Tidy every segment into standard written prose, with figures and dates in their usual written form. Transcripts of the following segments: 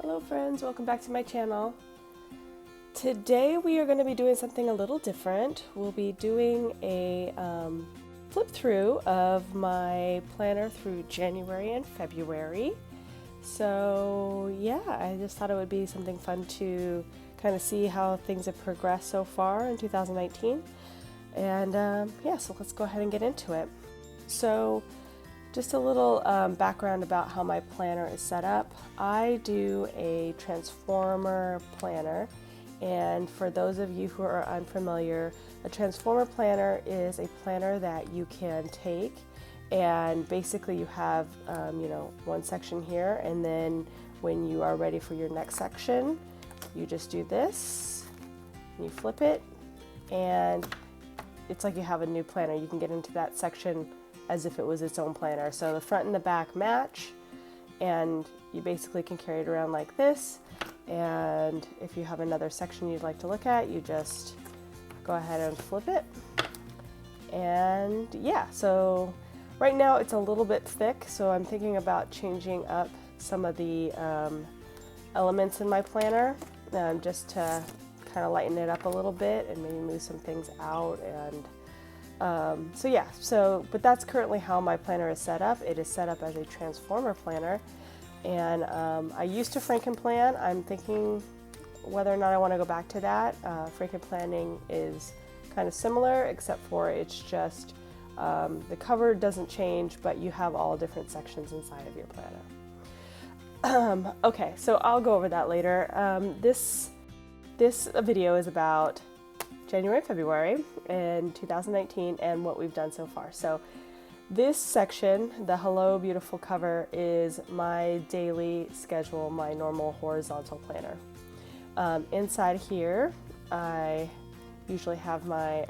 Hello friends, welcome back to my channel. Today we are going to be doing something a little different. We'll be doing a flip through of my planner through January and February. So yeah, I just thought it would be something fun to kind of see how things have progressed so far in 2019. And yeah, so let's go ahead and get into it. So just a little background about how my planner is set up. I do a transformer planner, and for those of you who are unfamiliar, a transformer planner is a planner that you can take and basically you have one section here, and then when you are ready for your next section, you just do this, you flip it, and it's like you have a new planner. You can get into that section as if it was its own planner. So the front and the back match, and you basically can carry it around like this. And if you have another section you'd like to look at, you just go ahead and flip it. And yeah, so right now it's a little bit thick, so I'm thinking about changing up some of the elements in my planner just to kind of lighten it up a little bit and maybe move some things out. And so yeah, but that's currently how my planner is set up. It is set up as a transformer planner, and I used to Frankenplan. I'm thinking whether or not I want to go back to that. Frankenplanning is kind of similar, except for it's just the cover doesn't change, but you have all different sections inside of your planner. Okay, so I'll go over that later. This video is about January and February in 2019 and what we've done so far. So this section, the Hello Beautiful cover, is my daily schedule, my normal horizontal planner. Inside here, I usually have my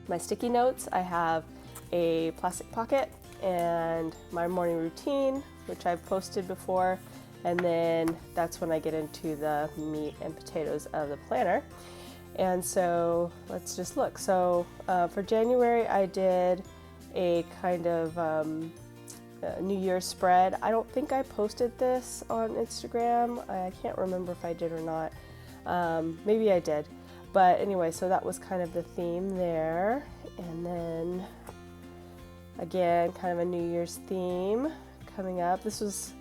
my sticky notes. I have a plastic pocket and my morning routine, which I've posted before, and then that's when I get into the meat and potatoes of the planner. And so let's just look. So for January, I did a kind of New Year's spread. I don't think I posted this on Instagram. I can't remember if I did or not. Maybe I did. But anyway, so that was kind of the theme there. And then again, kind of a New Year's theme coming up. This was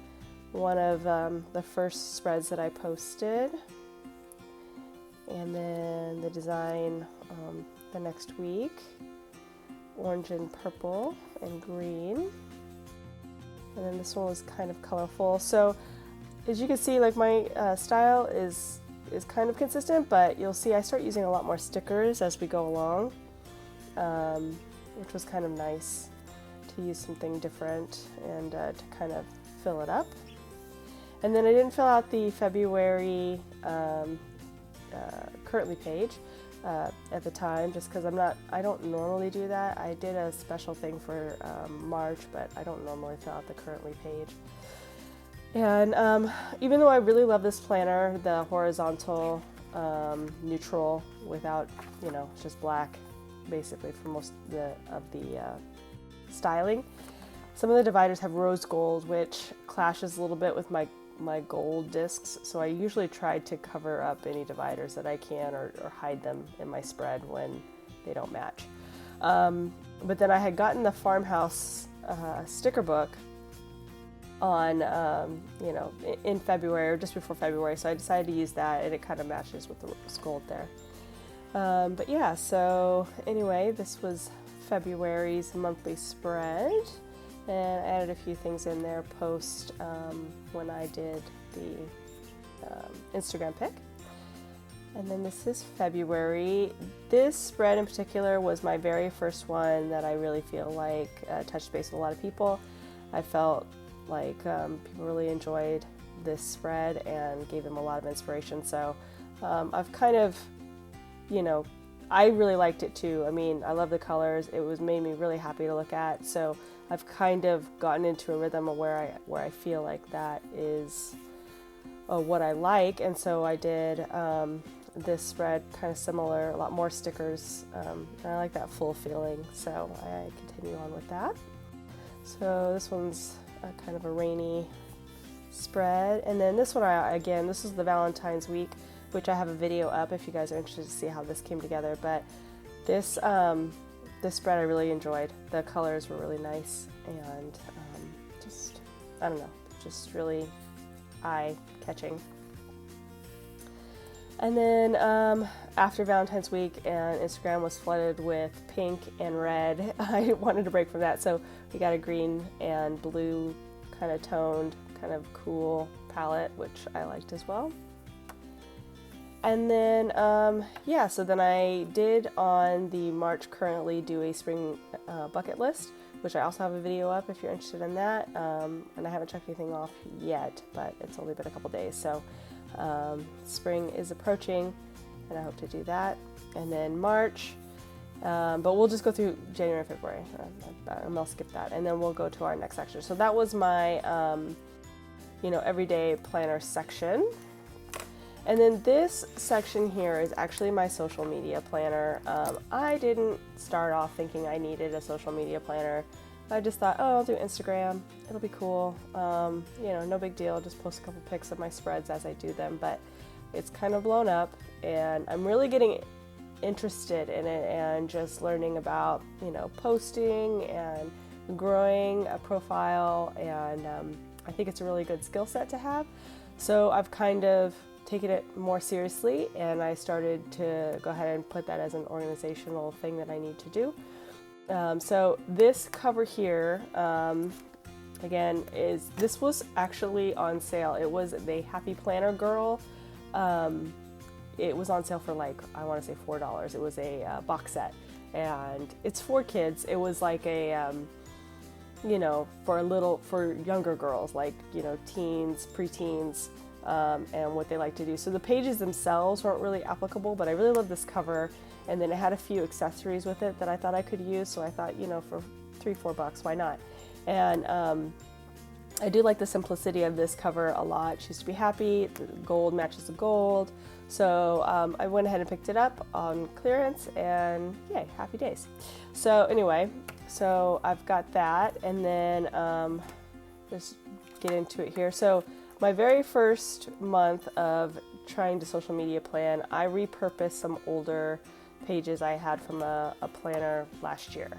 one of the first spreads that I posted. And then the design the next week, orange and purple and green. And then this one was kind of colorful. So as you can see, like my style is kind of consistent, but you'll see I start using a lot more stickers as we go along, which was kind of nice to use something different and to kind of fill it up. And then I didn't fill out the February currently page at the time, just because I don't normally do that. I did a special thing for March, but I don't normally fill out the currently page. And even though I really love this planner, the horizontal neutral without, just black basically for most of the styling, some of the dividers have rose gold, which clashes a little bit with my gold discs, so I usually try to cover up any dividers that I can or hide them in my spread when they don't match. But then I had gotten the farmhouse sticker book on in February or just before February, so I decided to use that, and it kind of matches with the rose gold there. But yeah, so anyway, this was February's monthly spread. And I added a few things in there post when I did the Instagram pic. And then this is February. This spread in particular was my very first one that I really feel like touched base with a lot of people. I felt like people really enjoyed this spread and gave them a lot of inspiration. So I've kind of, I really liked it too. I mean, I love the colors. It made me really happy to look at. So I've kind of gotten into a rhythm of where I feel like that is what I like. And so I did this spread kind of similar, a lot more stickers. And I like that full feeling. So I continue on with that. So this one's kind of a rainy spread. And then this one, again, this is the Valentine's week, which I have a video up if you guys are interested to see how this came together. But this this spread I really enjoyed. The colors were really nice, and just, I don't know, just really eye-catching. And then after Valentine's week and Instagram was flooded with pink and red, I wanted to break from that. So we got a green and blue kind of toned, kind of cool palette, which I liked as well. And then, yeah, so then I did on the March currently do a spring bucket list, which I also have a video up if you're interested in that. And I haven't checked anything off yet, but it's only been a couple days. So spring is approaching, and I hope to do that. And then March, but we'll just go through January and February, and I'll skip that. And then we'll go to our next section. So that was my, you know, everyday planner section. And then this section here is actually my social media planner. I didn't start off thinking I needed a social media planner. I just thought, oh, I'll do Instagram. It'll be cool. You know, no big deal. Just post a couple pics of my spreads as I do them. But it's kind of blown up, and I'm really getting interested in it and just learning about, you know, posting and growing a profile. And I think it's a really good skill set to have. So I've kind of taken it more seriously, and I started to go ahead and put that as an organizational thing that I need to do. So this cover here, again, this was actually on sale. It was the Happy Planner Girl. It was on sale for, like, I want to say $4. It was a box set, and it's for kids. It was like a, you know, for younger girls, like, you know, teens, preteens, and what they like to do. So the pages themselves weren't really applicable, but I really love this cover. And then it had a few accessories with it that I thought I could use. So I thought, you know, for $3-4, why not? And I do like the simplicity of this cover a lot. Choose to be happy. The gold matches the gold. So I went ahead and picked it up on clearance, and yay, happy days. So anyway, so I've got that, and then just get into it here. So my very first month of trying to social media plan, I repurposed some older pages I had from a planner last year.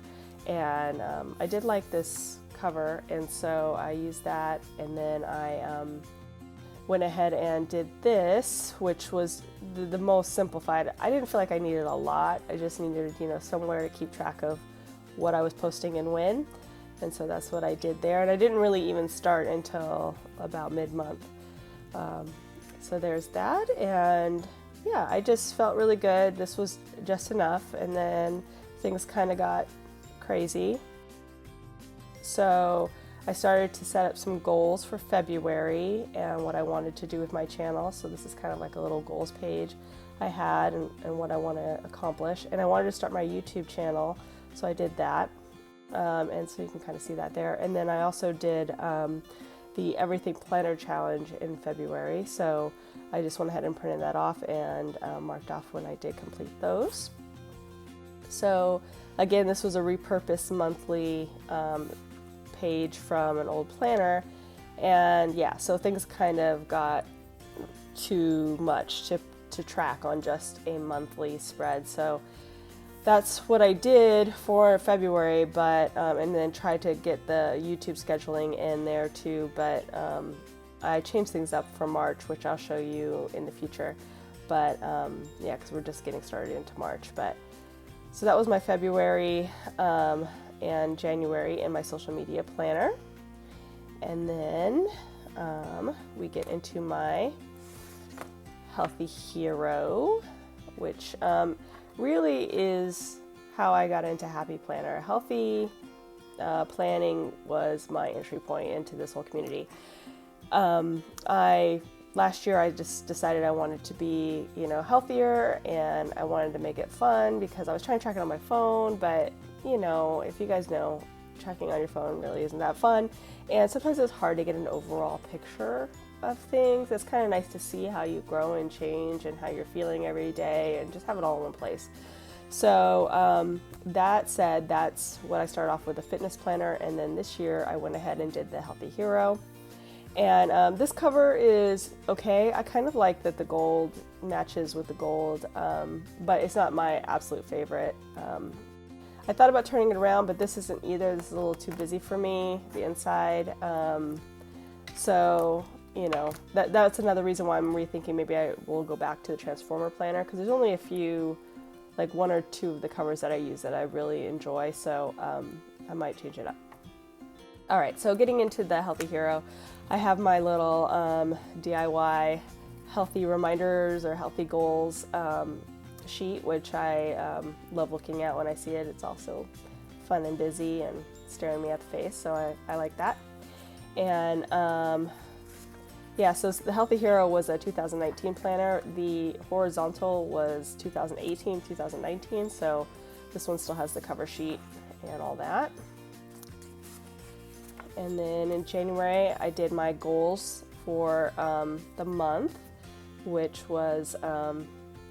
And I did like this cover, and so I used that, and then I went ahead and did this, which was the most simplified. I didn't feel like I needed a lot. I just needed, you know, somewhere to keep track of what I was posting and when. And so that's what I did there. And I didn't really even start until about mid-month. So there's that. And yeah, I just felt really good. This was just enough. And then things kind of got crazy. So I started to set up some goals for February and what I wanted to do with my channel. So this is kind of like a little goals page I had, and what I want to accomplish. And I wanted to start my YouTube channel, so I did that. And so you can kind of see that there. And then I also did the Everything Planner Challenge in February. So I just went ahead and printed that off and marked off when I did complete those. So again, this was a repurposed monthly page from an old planner. And yeah, so things kind of got too much to track on just a monthly spread. So that's what I did for February, but and then tried to get the YouTube scheduling in there too, but I changed things up for March, which I'll show you in the future. But yeah, because we're just getting started into March. But so that was my February and January in my social media planner. And then we get into my Healthy Hero, which really is how I got into Happy Planner. Healthy planning was my entry point into this whole community. Last year I just decided I wanted to be, you know, healthier, and I wanted to make it fun because I was trying to track it on my phone, but you know, if you guys know, tracking on your phone really isn't that fun, and sometimes it's hard to get an overall picture of things. It's kind of nice to see how you grow and change and how you're feeling every day, and just have it all in one place. So that said, that's what I started off with, a fitness planner, and then this year I went ahead and did the Healthy Hero. And this cover is okay. I kind of like that the gold matches with the gold, but it's not my absolute favorite. I thought about turning it around, but this isn't either. This is a little too busy for me, the inside. So, you know, that's another reason why I'm rethinking maybe I will go back to the Transformer planner, because there's only a few, like 1 or 2 of the covers that I use that I really enjoy, so I might change it up. All right, so getting into the Healthy Hero, I have my little DIY healthy reminders or healthy goals sheet, which I love looking at when I see it. It's also fun and busy and staring me at the face, so I like that. And yeah, so the Healthy Hero was a 2019 planner. The horizontal was 2018, 2019, so this one still has the cover sheet and all that. And then in January, I did my goals for the month, which was,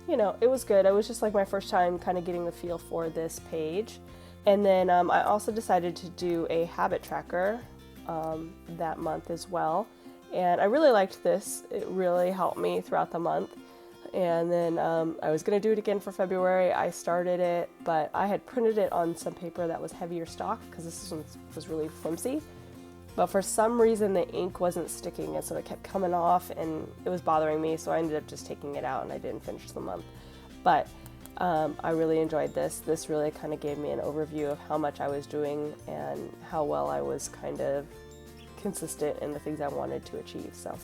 you know, it was good. It was just like my first time kind of getting the feel for this page. And then I also decided to do a habit tracker that month as well. And I really liked this. It really helped me throughout the month. And then I was going to do it again for February. I started it, but I had printed it on some paper that was heavier stock because this one was really flimsy. But for some reason the ink wasn't sticking, and so it kept coming off and it was bothering me, so I ended up just taking it out and I didn't finish the month. But I really enjoyed this. This really kind of gave me an overview of how much I was doing and how well I was kind of consistent in the things I wanted to achieve. So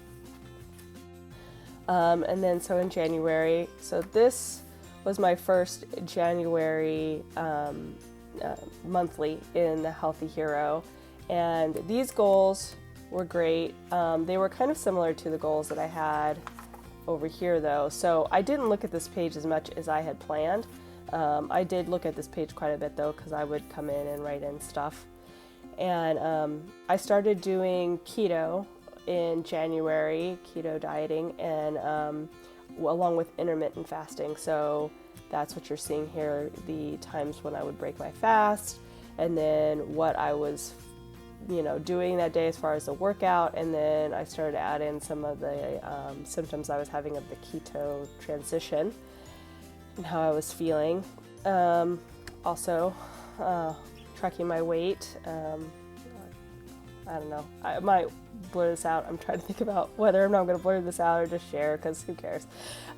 and then so in January, so this was my first January monthly in the Healthy Hero. And these goals were great. They were kind of similar to the goals that I had over here though. So I didn't look at this page as much as I had planned. I did look at this page quite a bit though, because I would come in and write in stuff. And I started doing keto in January, keto dieting, and along with intermittent fasting. So that's what you're seeing here, the times when I would break my fast, and then what I was doing that day as far as the workout, and then I started to add in some of the symptoms I was having of the keto transition and how I was feeling. Also, tracking my weight. I don't know. I might blur this out. I'm trying to think about whether or not I'm going to blur this out or just share, because who cares.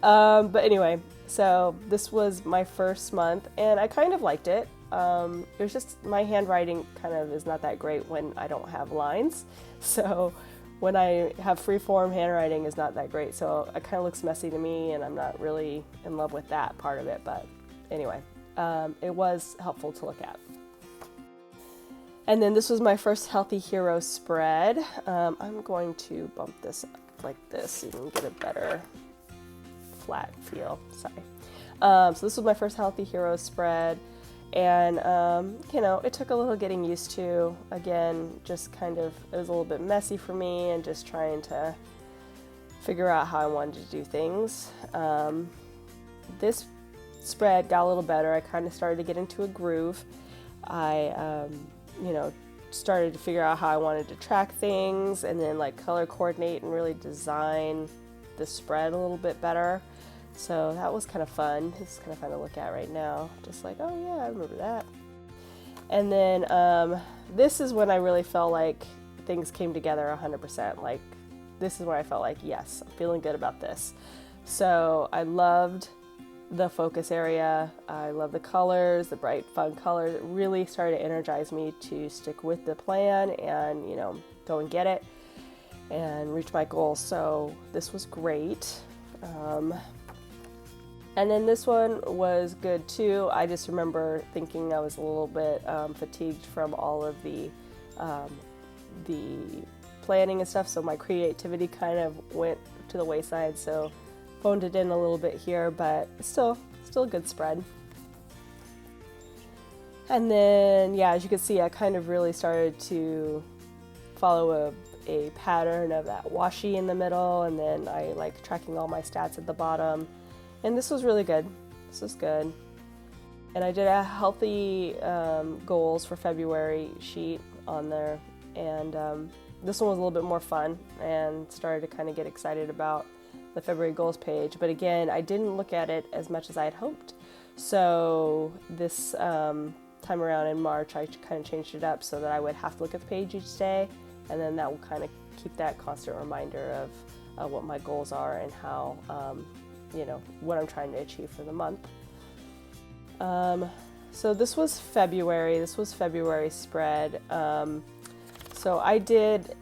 But anyway, so this was my first month, and I kind of liked it. It was just my handwriting kind of is not that great when I don't have lines. So when I have free form, handwriting is not that great. So it kind of looks messy to me, and I'm not really in love with that part of it. But anyway, it was helpful to look at. And then this was my first Healthy Hero spread. I'm going to bump this up like this so you can get a better flat feel. Sorry. So this was my first Healthy Hero spread. And, it took a little getting used to. Again, just kind of, it was a little bit messy for me and just trying to figure out how I wanted to do things. This spread got a little better. I kind of started to get into a groove. I, started to figure out how I wanted to track things and then like color coordinate and really design the spread a little bit better. So that was kind of fun. It's kind of fun to look at right now. Just like, oh yeah, I remember that. And then this is when I really felt like things came together 100%. Like this is where I felt like, yes, I'm feeling good about this. So I loved the focus area. I love the colors, the bright, fun colors. It really started to energize me to stick with the plan and, go and get it and reach my goals. So this was great. And then this one was good too. I just remember thinking I was a little bit fatigued from all of the planning and stuff, so my creativity kind of went to the wayside. So phoned it in a little bit here, but still a good spread. And then, yeah, as you can see, I kind of really started to follow a pattern of that washi in the middle, and then I like tracking all my stats at the bottom. And this was really good. This was good. And I did a healthy goals for February sheet on there. And this one was a little bit more fun and started to kind of get excited about the February goals page. But again, I didn't look at it as much as I had hoped. So this time around in March, I kind of changed it up so that I would have to look at the page each day, and then that will kind of keep that constant reminder of what my goals are and how, you know, what I'm trying to achieve for the month. So this was February spread. So I did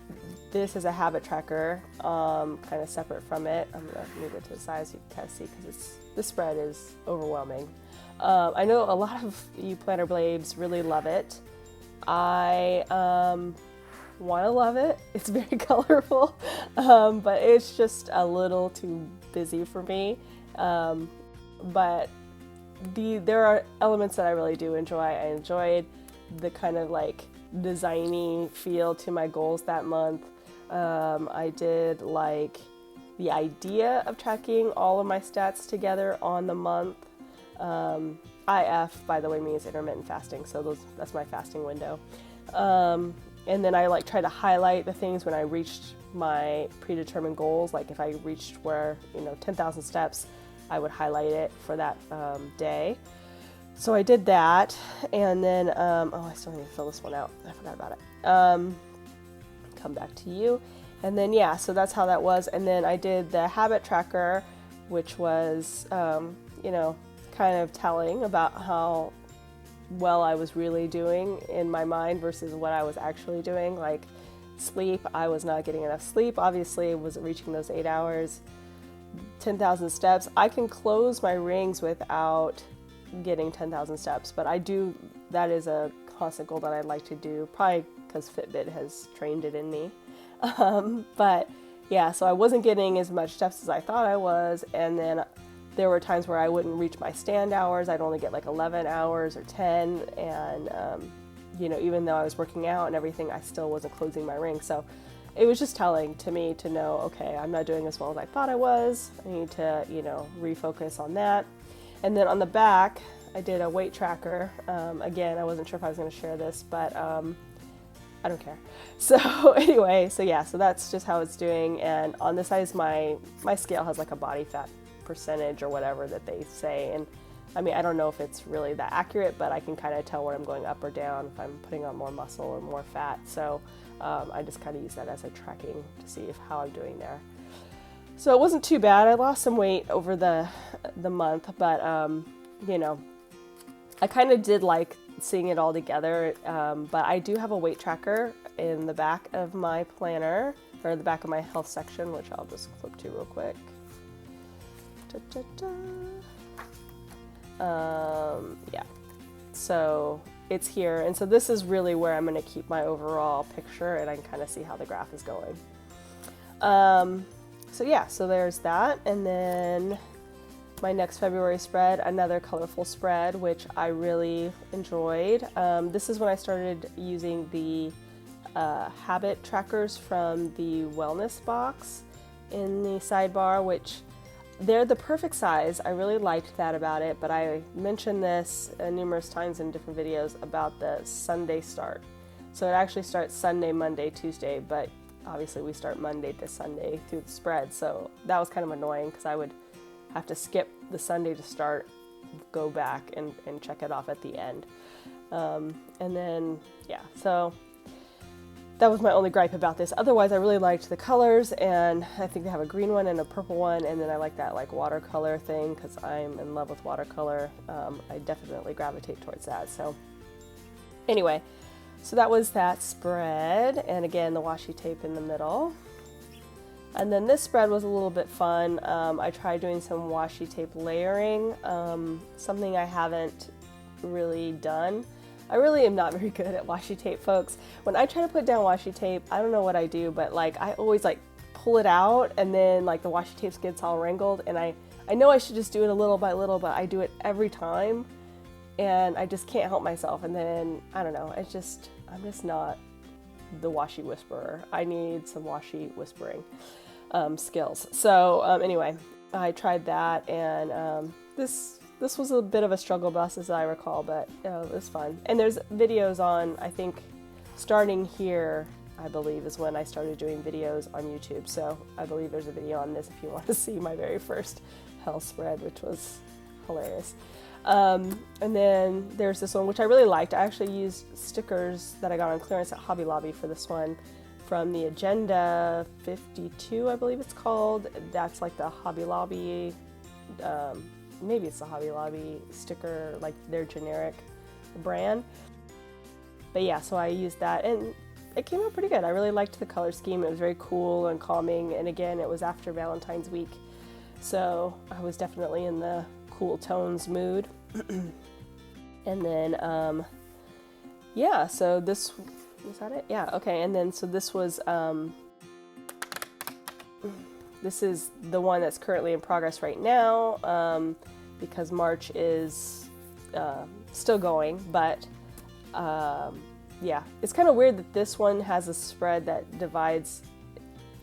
this as a habit tracker, kind of separate from it. I'm gonna move it to the side so you can kind of see, because this spread is overwhelming. I know a lot of you planner babes really love it. I want to love it. It's very colorful, but it's just a little too busy for me. But there are elements that I really do enjoy. I enjoyed the kind of like designy feel to my goals that month. I did like the idea of tracking all of my stats together on the month. IF, by the way, means intermittent fasting, so that's my fasting window. And then I like try to highlight the things when I reached my predetermined goals. Like if I reached where, you know, 10,000 steps, I would highlight it for that day. So I did that, and then, oh, I still need to fill this one out. I forgot about it. Come back to you. And then, yeah, so that's how that was. And then I did the habit tracker, which was, you know, kind of telling about how well I was really doing in my mind versus what I was actually doing. Like sleep, I was not getting enough sleep. Obviously, wasn't reaching those 8 hours. 10,000 steps. I can close my rings without getting 10,000 steps, but that is a constant goal that I'd like to do, probably because Fitbit has trained it in me. But yeah, so I wasn't getting as much steps as I thought I was, and then there were times where I wouldn't reach my stand hours. I'd only get like 11 hours or 10, and you know, even though I was working out and everything, I still wasn't closing my ring. So it was just telling to me to know, okay, I'm not doing as well as I thought I was. I need to, you know, refocus on that. And then on the back, I did a weight tracker. Again, I wasn't sure if I was going to share this, but I don't care. So anyway, so yeah, so that's just how it's doing. And on this side, my scale has like a body fat percentage or whatever that they say. And I mean, I don't know if it's really that accurate, but I can kind of tell when I'm going up or down, if I'm putting on more muscle or more fat. So I just kind of use that as a tracking to see how I'm doing there. So it wasn't too bad. I lost some weight over the month, but you know, I kind of did like seeing it all together. But I do have a weight tracker in the back of my planner, or the back of my health section, which I'll just flip to real quick. Yeah, so it's here, and so this is really where I'm going to keep my overall picture, and I can kind of see how the graph is going. So yeah, so there's that, and then my next February spread, another colorful spread, which I really enjoyed. This is when I started using the habit trackers from the wellness box in the sidebar, which they're the perfect size. I really liked that about it, but I mentioned this numerous times in different videos about the Sunday start. So it actually starts Sunday, Monday, Tuesday, but obviously we start Monday to Sunday through the spread. So that was kind of annoying because I would have to skip the Sunday to start, go back and check it off at the end. And then, yeah, so that was my only gripe about this. Otherwise, I really liked the colors, and I think they have a green one and a purple one, and then I like that like watercolor thing because I'm in love with watercolor. I definitely gravitate towards that. So anyway, so that was that spread, and again, the washi tape in the middle. And then this spread was a little bit fun. I tried doing some washi tape layering, something I haven't really done. I really am not very good at washi tape, folks. When I try to put down washi tape, I don't know what I do, but like I always like pull it out, and then like the washi tape gets all wrinkled, and I know I should just do it a little by little, but I do it every time, and I just can't help myself. And then I don't know, I'm just not the washi whisperer. I need some washi whispering skills. So anyway, I tried that, and this was a bit of a struggle bus, as I recall, but it was fun. And there's videos on, I think, starting here, I believe, is when I started doing videos on YouTube. So I believe there's a video on this if you want to see my very first hell spread, which was hilarious. And then there's this one, which I really liked. I actually used stickers that I got on clearance at Hobby Lobby for this one, from the Agenda 52, I believe it's called. That's like the Hobby Lobby, maybe it's the Hobby Lobby sticker, like their generic brand. But yeah, so I used that and it came out pretty good. I really liked the color scheme. It was very cool and calming, and again, it was after Valentine's week, so I was definitely in the cool tones mood. And then yeah, so this was that it? Yeah, okay. And then so this was this is the one that's currently in progress right now, because March is still going, but yeah, it's kind of weird that this one has a spread that divides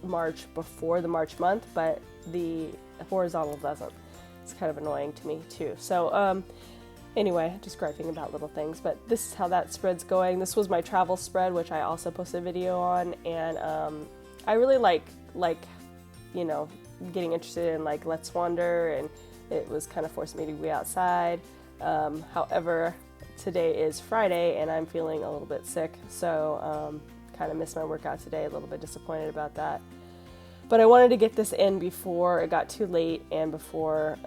March before the March month, but the horizontal doesn't. It's kind of annoying to me too. So anyway, just griping about little things, but this is how that spread's going. This was my travel spread, which I also posted a video on, and I really like you know, getting interested in like Let's Wander, and it was kind of forcing me to be outside. However, today is Friday and I'm feeling a little bit sick, so kind of missed my workout today, a little bit disappointed about that. But I wanted to get this in before it got too late and before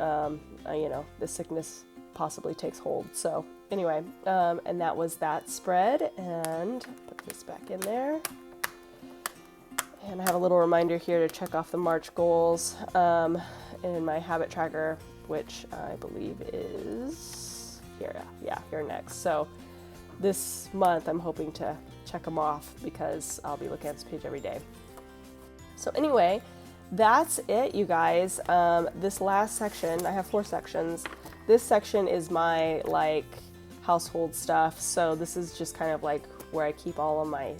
you know, the sickness possibly takes hold. So anyway, and that was that spread, and put this back in there. And I have a little reminder here to check off the March goals in my habit tracker, which I believe is here. Yeah, here next. So this month I'm hoping to check them off because I'll be looking at this page every day. So anyway, that's it, you guys. This last section, I have 4 sections. This section is my like household stuff. So this is just kind of like where I keep all of my,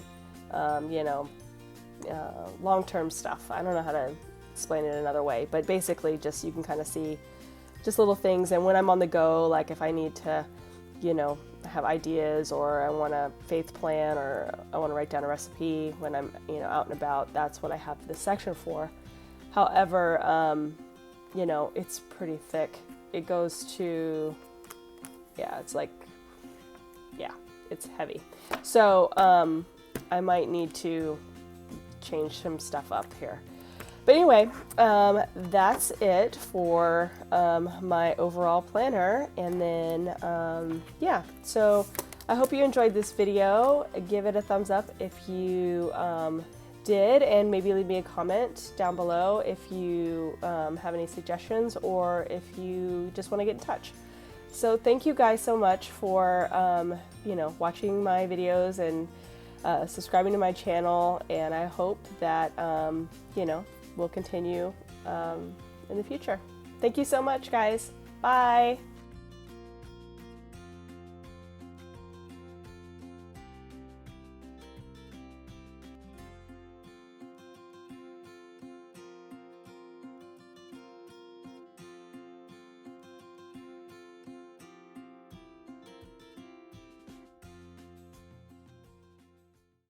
you know, long-term stuff. I don't know how to explain it another way, but basically just you can kind of see just little things. And when I'm on the go, like if I need to, you know, have ideas, or I want a faith plan, or I want to write down a recipe when I'm, you know, out and about, that's what I have this section for. However, you know, it's pretty thick. It goes to, yeah, it's like, yeah, it's heavy. So I might need to change some stuff up here. But anyway, that's it for my overall planner. And then, yeah, so I hope you enjoyed this video. Give it a thumbs up if you did, and maybe leave me a comment down below if you have any suggestions, or if you just want to get in touch. So thank you guys so much for, you know, watching my videos and subscribing to my channel, and I hope that, you know, we'll continue in the future. Thank you so much, guys. Bye.